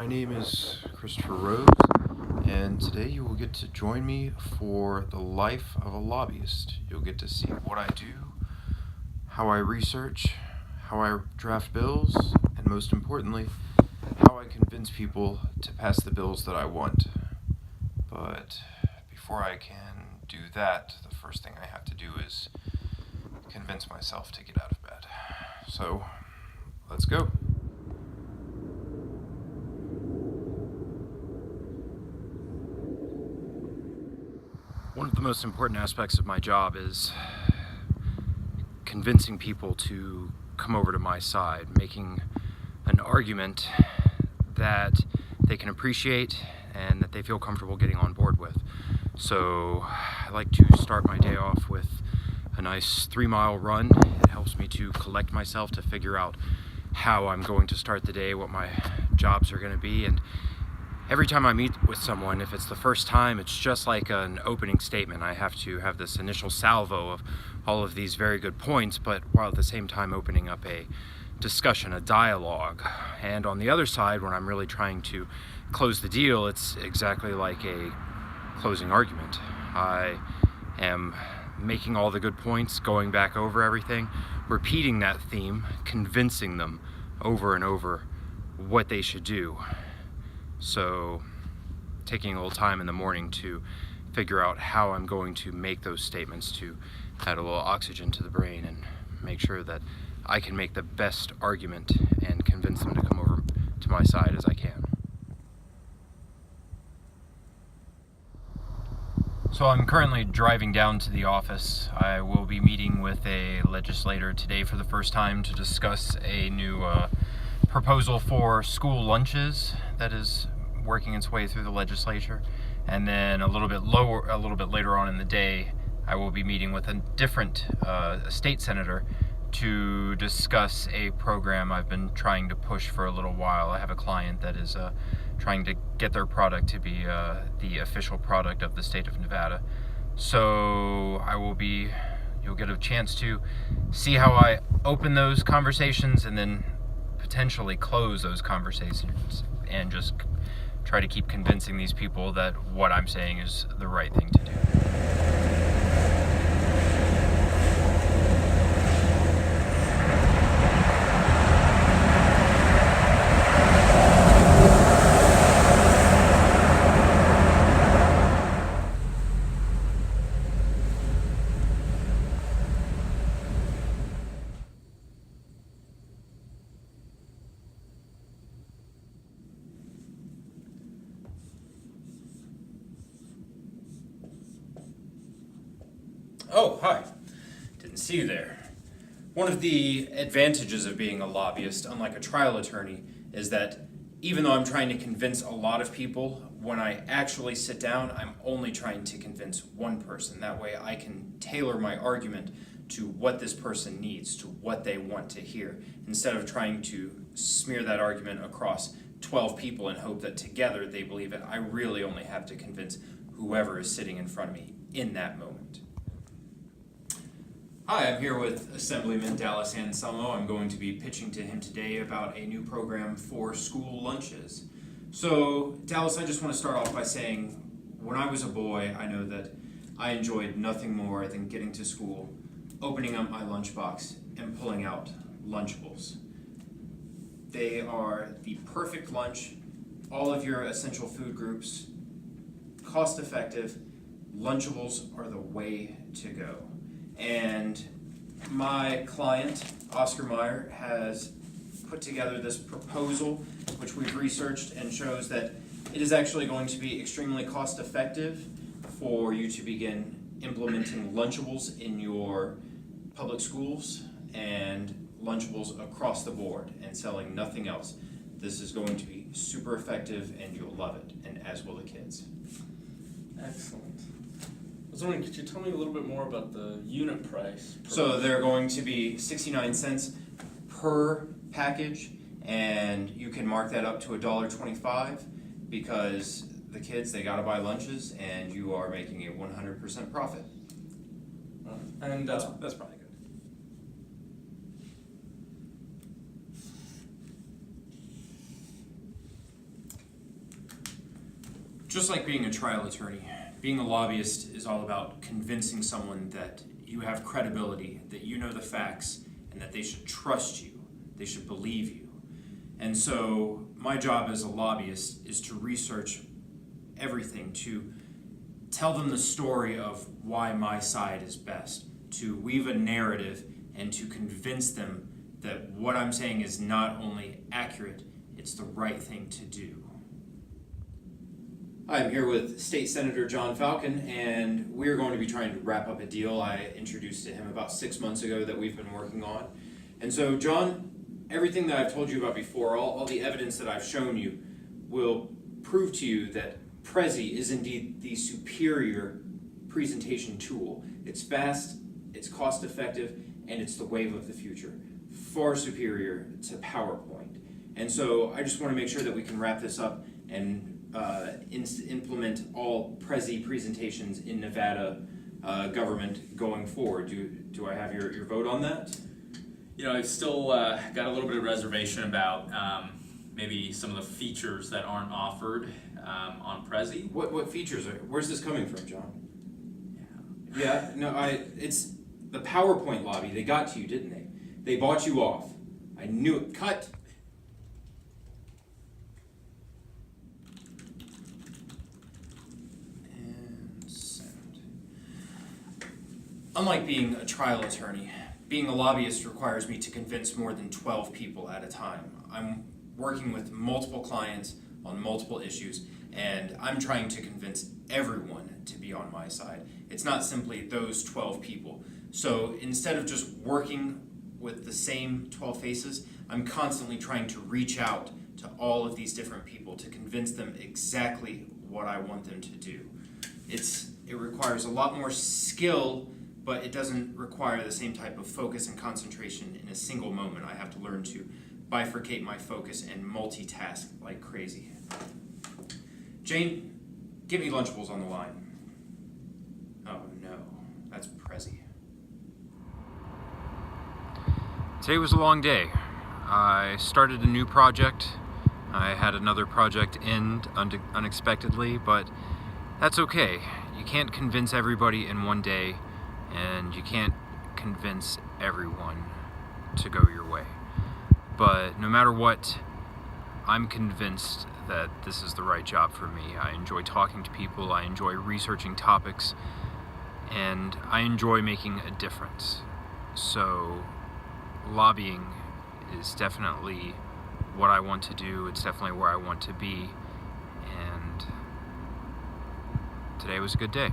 My name is Christopher Rose, and today you will get to join me for the life of a lobbyist. You'll get to see what I do, how I research, how I draft bills, and most importantly, how I convince people to pass the bills that I want. But before I can do that, the first thing I have to do is convince myself to get out of bed. So, let's go. One of the most important aspects of my job is convincing people to come over to my side, making an argument that they can appreciate and that they feel comfortable getting on board with. So I like to start my day off with a nice 3-mile run. It helps me to collect myself, to figure out how I'm going to start the day, what my jobs are going to be, and every time I meet with someone, if it's the first time, it's just like an opening statement. I have to have this initial salvo of all of these very good points, but while at the same time opening up a discussion, a dialogue. And on the other side, when I'm really trying to close the deal, it's exactly like a closing argument. I am making all the good points, going back over everything, repeating that theme, convincing them over and over what they should do. So taking a little time in the morning to figure out how I'm going to make those statements to add a little oxygen to the brain and make sure that I can make the best argument and convince them to come over to my side as I can. So I'm currently driving down to the office. I will be meeting with a legislator today for the first time to discuss a new proposal for school lunches that is working its way through the legislature. And then a little bit later on in the day, I will be meeting with a different state senator to discuss a program I've been trying to push for a little while. I have a client that is trying to get their product to be the official product of the state of Nevada. So you'll get a chance to see how I open those conversations and then potentially close those conversations and just try to keep convincing these people that what I'm saying is the right thing to do. Oh, hi. Didn't see you there. One of the advantages of being a lobbyist, unlike a trial attorney, is that even though I'm trying to convince a lot of people, when I actually sit down, I'm only trying to convince one person. That way I can tailor my argument to what this person needs, to what they want to hear, instead of trying to smear that argument across 12 people and hope that together they believe it. I really only have to convince whoever is sitting in front of me in that moment. Hi, I'm here with Assemblyman Dallas Anselmo. I'm going to be pitching to him today about a new program for school lunches. So, Dallas, I just want to start off by saying, when I was a boy, I know that I enjoyed nothing more than getting to school, opening up my lunchbox, and pulling out Lunchables. They are the perfect lunch, all of your essential food groups, cost effective. Lunchables are the way to go. And my client, Oscar Meyer, has put together this proposal, which we've researched and shows that it is actually going to be extremely cost effective for you to begin implementing Lunchables in your public schools and Lunchables across the board and selling nothing else. This is going to be super effective and you'll love it, and as will the kids. Excellent. I was wondering, could you tell me a little bit more about the unit price? So they're going to be 69 cents per package, and you can mark that up to $1.25 because the kids, they gotta buy lunches, and you are making a 100% profit. And That's probably good. Just like being a trial attorney, being a lobbyist is all about convincing someone that you have credibility, that you know the facts, and that they should trust you, they should believe you. And so my job as a lobbyist is to research everything, to tell them the story of why my side is best, to weave a narrative and to convince them that what I'm saying is not only accurate, it's the right thing to do. I'm here with State Senator John Falcon, and we're going to be trying to wrap up a deal I introduced to him about 6 months ago that we've been working on. And so, John, everything that I've told you about before, all the evidence that I've shown you, will prove to you that Prezi is indeed the superior presentation tool. It's fast, it's cost effective, and it's the wave of the future. Far superior to PowerPoint. And so I just want to make sure that we can wrap this up and implement all Prezi presentations in Nevada government going forward. Do I have your vote on that? You know, I've still got a little bit of reservation about maybe some of the features that aren't offered on Prezi. What features where's this coming from, John? Yeah, no, it's the PowerPoint lobby. They got to you, didn't they? They bought you off. I knew it. Cut. And send. Unlike being a trial attorney, being a lobbyist requires me to convince more than 12 people at a time. I'm working with multiple clients on multiple issues, and I'm trying to convince everyone to be on my side. It's not simply those 12 people. So instead of just working with the same 12 faces, I'm constantly trying to reach out to all of these different people to convince them exactly what I want them to do. It requires a lot more skill, but it doesn't require the same type of focus and concentration in a single moment. I have to learn to bifurcate my focus and multitask like crazy. Jane, get me Lunchables on the line. Oh no, that's Prezi. Today was a long day. I started a new project. I had another project end unexpectedly, but that's okay. You can't convince everybody in one day, and you can't convince everyone to go your way. But no matter what, I'm convinced that this is the right job for me. I enjoy talking to people, I enjoy researching topics, and I enjoy making a difference. So lobbying is definitely what I want to do. It's definitely where I want to be, and today was a good day.